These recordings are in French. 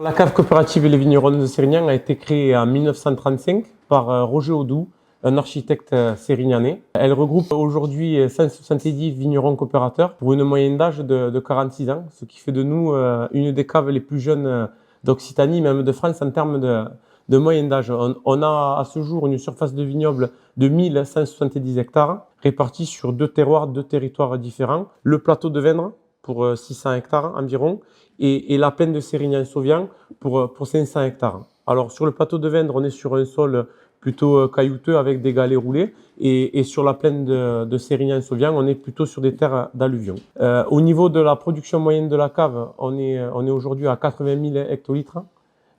La cave coopérative et les vignerons de Sérignan a été créée en 1935 par Roger Audoux, un architecte sérignanais. Elle regroupe aujourd'hui 170 vignerons coopérateurs pour une moyenne d'âge de 46 ans, ce qui fait de nous une des caves les plus jeunes d'Occitanie, même de France en termes de moyenne d'âge. On a à ce jour une surface de vignoble de 1170 hectares répartis sur deux terroirs, deux territoires différents. Le plateau de Vendre pour 600 hectares environ et la plaine de Sérignan-Sauvian pour 500 hectares. Alors sur le plateau de Vendre, on est sur un sol plutôt caillouteux avec des galets roulés et sur la plaine de Sérignan-Sauvian, on est plutôt sur des terres d'alluvion. Au niveau de la production moyenne de la cave, on est aujourd'hui à 80 000 hectolitres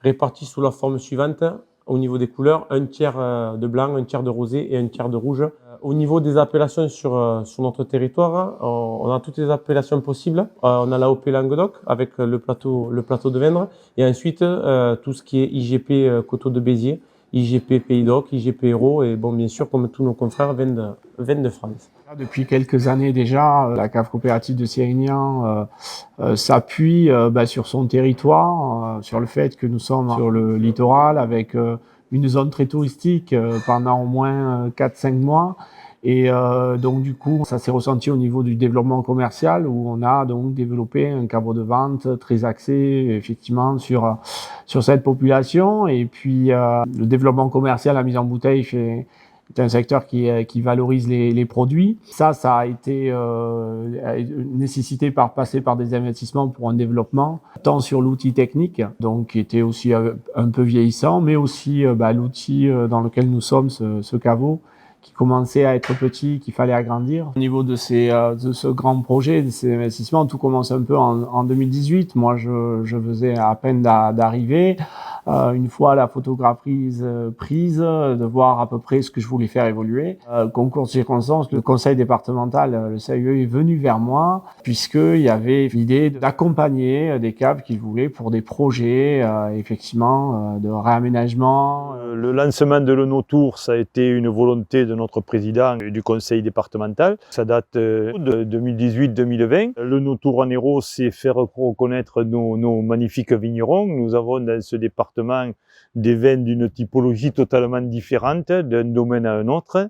répartis sous la forme suivante. Au niveau des couleurs, un tiers de blanc, un tiers de rosé et un tiers de rouge. Au niveau des appellations sur notre territoire, on a toutes les appellations possibles. On a l'AOP Languedoc avec le plateau de Vendre et ensuite tout ce qui est IGP Coteaux de Béziers, IGP Pays d'Oc, IGP Hérault et bon, bien sûr, comme tous nos confrères, viennent de France. Depuis quelques années déjà, la cave coopérative de Sérignan s'appuie sur son territoire, sur le fait que nous sommes sur le littoral avec une zone très touristique pendant au moins 4-5 mois. Et donc du coup, ça s'est ressenti au niveau du développement commercial où on a donc développé un caveau de vente très axé effectivement sur cette population. Et puis le développement commercial, la mise en bouteille c'est un secteur qui valorise les produits. Ça a été nécessité passer par des investissements pour un développement, tant sur l'outil technique, donc qui était aussi un peu vieillissant, mais aussi l'outil dans lequel nous sommes, ce caveau, qui commençait à être petit, qu'il fallait agrandir. Au niveau de ce grand projet, de ces investissements, tout commence un peu en 2018. Moi, je faisais à peine d'arriver. Une fois la photographie prise, de voir à peu près ce que je voulais faire évoluer. Concours de circonstances, le conseil départemental, le CAUE, est venu vers moi, puisqu'il y avait l'idée d'accompagner des caves qu'ils voulaient pour des projets, effectivement, de réaménagement. Le lancement de l'Onotour, ça a été une volonté de notre président et du conseil départemental. Ça date de 2018-2020. L'Onotour en Hérault, c'est faire reconnaître nos magnifiques vignerons. Nous avons dans ce département des vins d'une typologie totalement différente d'un domaine à un autre.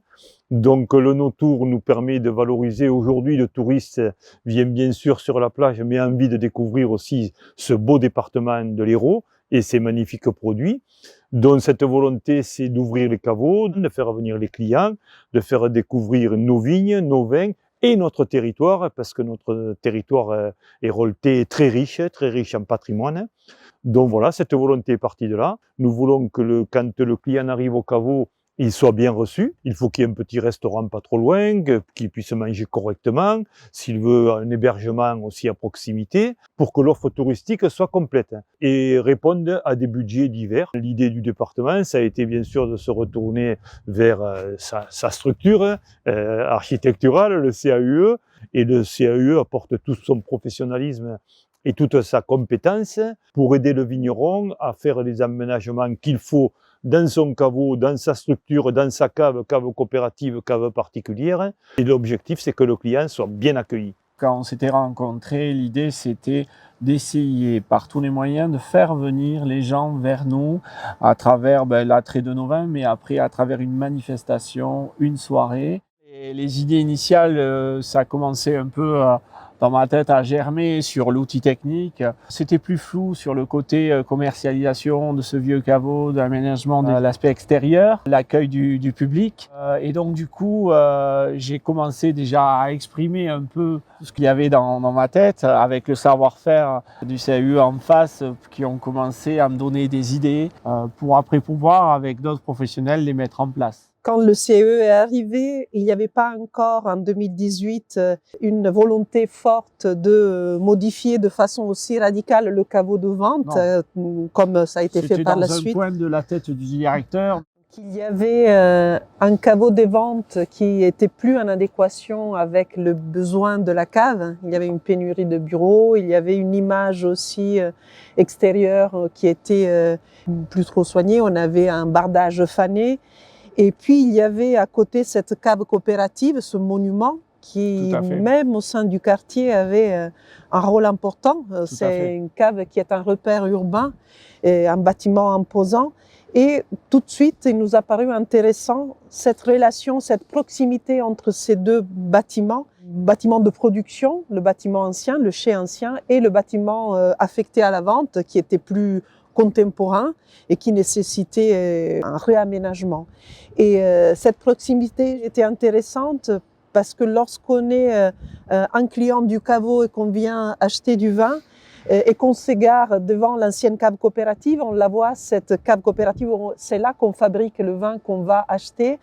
Donc l'Onotour nous permet de valoriser. Aujourd'hui, le touriste vient bien sûr sur la plage, mais a envie de découvrir aussi ce beau département de l'Hérault et ses magnifiques produits. Donc cette volonté, c'est d'ouvrir les caveaux, de faire venir les clients, de faire découvrir nos vignes, nos vins et notre territoire, parce que notre territoire héroltais est très riche en patrimoine. Donc voilà, cette volonté est partie de là. Nous voulons que quand le client arrive au caveau, il soit bien reçu. Il faut qu'il y ait un petit restaurant pas trop loin, qu'il puisse manger correctement, s'il veut un hébergement aussi à proximité, pour que l'offre touristique soit complète et réponde à des budgets divers. L'idée du département, ça a été bien sûr de se retourner vers sa structure architecturale, le CAUE, et le CAUE apporte tout son professionnalisme et toute sa compétence pour aider le vigneron à faire les aménagements qu'il faut dans son caveau, dans sa structure, dans sa cave coopérative, cave particulière. Et l'objectif, c'est que le client soit bien accueilli. Quand on s'était rencontrés, l'idée c'était d'essayer par tous les moyens de faire venir les gens vers nous à travers l'attrait de nos vins, mais après à travers une manifestation, une soirée. Et les idées initiales, ça a commencé un peu dans ma tête à germer sur l'outil technique. C'était plus flou sur le côté commercialisation de ce vieux caveau, de l'aménagement de l'aspect extérieur, l'accueil du public. Et donc du coup, j'ai commencé déjà à exprimer un peu ce qu'il y avait dans ma tête avec le savoir-faire du CAUE en face qui ont commencé à me donner des idées pour après pouvoir, avec d'autres professionnels, les mettre en place. Quand le CAUE est arrivé, il n'y avait pas encore en 2018 une volonté forte de modifier de façon aussi radicale le caveau de vente, comme ça a été fait par la suite. C'était dans un coin de la tête du directeur. Il y avait un caveau de vente qui était plus en adéquation avec le besoin de la cave. Il y avait une pénurie de bureaux, il y avait une image aussi extérieure qui était plus trop soignée. On avait un bardage fané. Et puis, il y avait à côté cette cave coopérative, ce monument, qui, Tout à fait. même au sein du quartier, avait un rôle important. à C'est fait. une cave qui est un repère urbain, et un bâtiment imposant. Et tout de suite, il nous a paru intéressant cette relation, cette proximité entre ces deux bâtiments. Bâtiment de production, le bâtiment ancien, le chai ancien, et le bâtiment affecté à la vente, qui était plus contemporain et qui nécessitait un réaménagement. Et cette proximité était intéressante parce que lorsqu'on est un client du caveau et qu'on vient acheter du vin, et qu'on s'égare devant l'ancienne cave coopérative, on la voit, cette cave coopérative, c'est là qu'on fabrique le vin qu'on va acheter,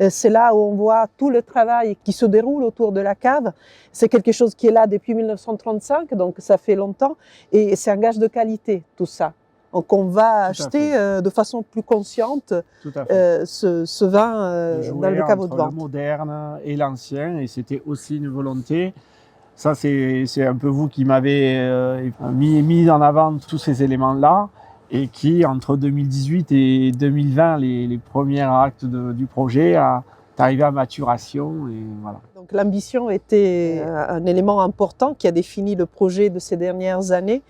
c'est là où on voit tout le travail qui se déroule autour de la cave. C'est quelque chose qui est là depuis 1935, donc ça fait longtemps, et c'est un gage de qualité, tout ça. Donc on va acheter de façon plus consciente Tout à fait. ce vin dans le caveau de entre vente. le moderne et l'ancien, et c'était aussi une volonté. Ça, c'est un peu vous qui m'avez mis en avant tous ces éléments-là, et qui, entre 2018 et 2020, les premiers actes du projet, est arrivé à maturation. Et voilà. Donc l'ambition était un élément important qui a défini le projet de ces dernières années.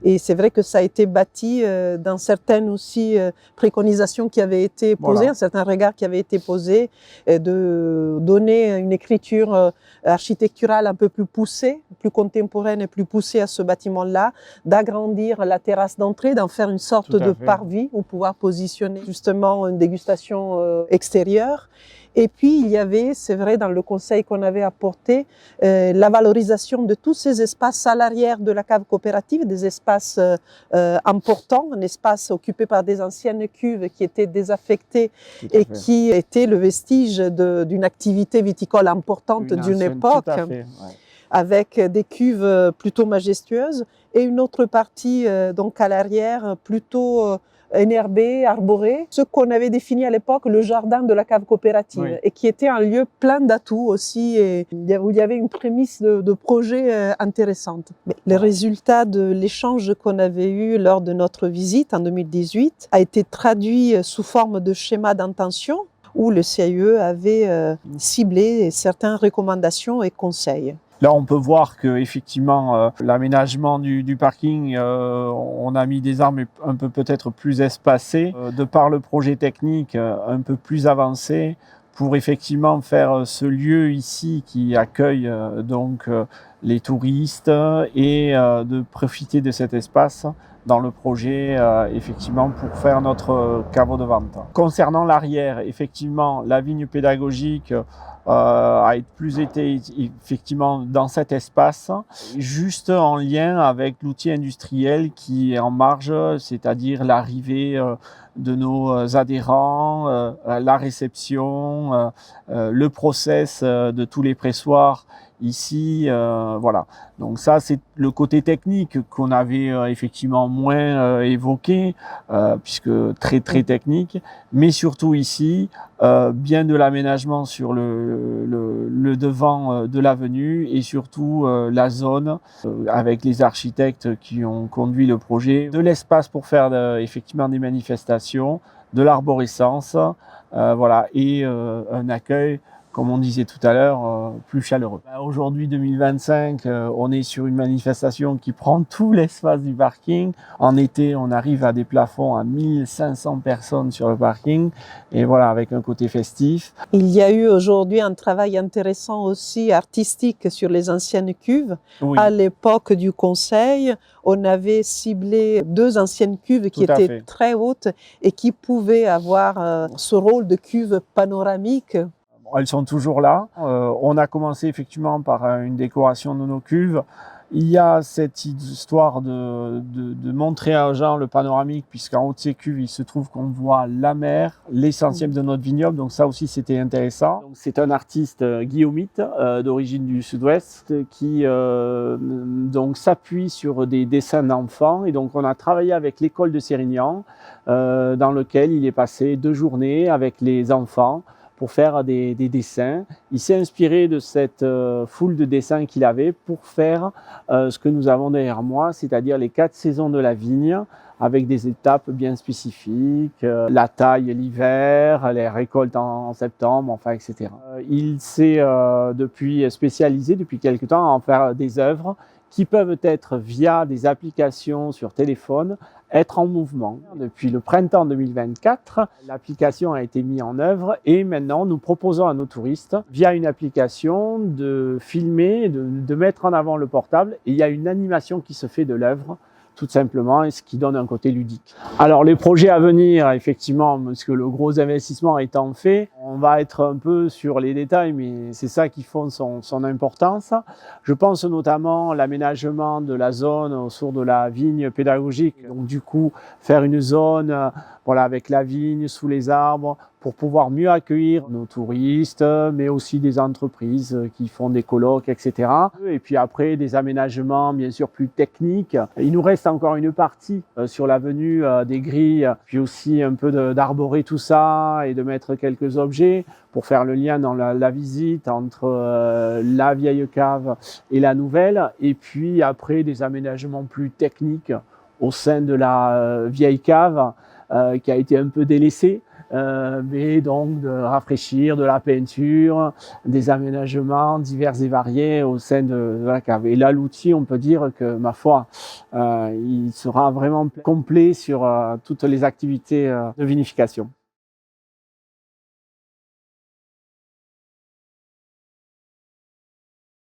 Et c'est vrai que ça a été bâti dans certaines aussi préconisations qui avaient été posées, Voilà. un certain regard qui avait été posé, de donner une écriture architecturale un peu plus poussée, plus contemporaine et plus poussée à ce bâtiment-là, d'agrandir la terrasse d'entrée, d'en faire une sorte Tout à de fait. parvis où pouvoir positionner justement une dégustation extérieure. Et puis, il y avait, c'est vrai, dans le conseil qu'on avait apporté, la valorisation de tous ces espaces à l'arrière de la cave coopérative, des espaces importants, un espace occupé par des anciennes cuves qui étaient désaffectées et qui étaient le vestige d'une activité viticole importante d'une époque, tout à fait, ouais. avec des cuves plutôt majestueuses, et une autre partie donc à l'arrière plutôt enherbé, arboré, ce qu'on avait défini à l'époque le jardin de la cave coopérative, Oui. et qui était un lieu plein d'atouts aussi, et où il y avait une prémisse de projet intéressante. Mais les résultats de l'échange qu'on avait eu lors de notre visite en 2018 a été traduit sous forme de schéma d'intention, où le CIE avait ciblé certaines recommandations et conseils. Là, on peut voir que effectivement, l'aménagement du parking, on a mis des armes un peu peut-être plus espacées, de par le projet technique un peu plus avancé, pour effectivement faire ce lieu ici qui accueille donc les touristes, et de profiter de cet espace dans le projet, effectivement, pour faire notre caveau de vente. Concernant l'arrière, effectivement, la vigne pédagogique a plus été effectivement dans cet espace, juste en lien avec l'outil industriel qui est en marge, c'est-à-dire l'arrivée de nos adhérents, la réception, le process de tous les pressoirs ici, voilà. Donc ça, c'est le côté technique qu'on avait effectivement moins évoqué, puisque très technique, mais surtout ici, bien de l'aménagement sur le devant de l'avenue, et surtout la zone avec les architectes qui ont conduit le projet, de l'espace pour faire effectivement des manifestations, de l'arborescence, voilà, et un accueil, comme on disait tout à l'heure, plus chaleureux. Aujourd'hui, 2025, on est sur une manifestation qui prend tout l'espace du parking. En été, on arrive à des plafonds à 1500 personnes sur le parking, et voilà, avec un côté festif. Il y a eu aujourd'hui un travail intéressant aussi artistique sur les anciennes cuves. Oui. À l'époque du conseil, on avait ciblé 2 anciennes cuves qui étaient très hautes et qui pouvaient avoir ce rôle de cuve panoramique. Elles sont toujours là. On a commencé effectivement par une décoration de nos cuves. Il y a cette histoire de montrer à gens le panoramique, puisqu'en haut de ces cuves, il se trouve qu'on voit la mer, l'essentiel de notre vignoble. Donc ça aussi, c'était intéressant. C'est un artiste guillaumite d'origine du sud-ouest qui donc s'appuie sur des dessins d'enfants. Et donc on a travaillé avec l'école de Sérignan, dans lequel il est passé 2 journées avec les enfants pour faire des dessins. Il s'est inspiré de cette foule de dessins qu'il avait pour faire ce que nous avons derrière moi, c'est-à-dire les 4 saisons de la vigne, avec des étapes bien spécifiques, la taille l'hiver, les récoltes en septembre, enfin, etc. Il s'est depuis spécialisé depuis quelque temps à en faire des œuvres qui peuvent être via des applications sur téléphone, être en mouvement. Depuis le printemps 2024, l'application a été mise en œuvre et maintenant nous proposons à nos touristes, via une application, de filmer, de mettre en avant le portable et il y a une animation qui se fait de l'œuvre, tout simplement, et ce qui donne un côté ludique. Alors les projets à venir, effectivement, parce que le gros investissement étant fait, on va être un peu sur les détails, mais c'est ça qui font son importance. Je pense notamment à l'aménagement de la zone autour de la vigne pédagogique, donc du coup faire une zone voilà, avec la vigne sous les arbres pour pouvoir mieux accueillir nos touristes, mais aussi des entreprises qui font des colloques, etc. Et puis après, des aménagements bien sûr plus techniques. Il nous reste encore une partie sur l'avenue des grilles, puis aussi un peu d'arborer tout ça et de mettre quelques objets pour faire le lien dans la visite entre la vieille cave et la nouvelle. Et puis après, des aménagements plus techniques au sein de la vieille cave qui a été un peu délaissée. Mais donc de rafraîchir, de la peinture, des aménagements divers et variés au sein de la cave. Et là, l'outil, on peut dire que, ma foi, il sera vraiment complet sur toutes les activités de vinification.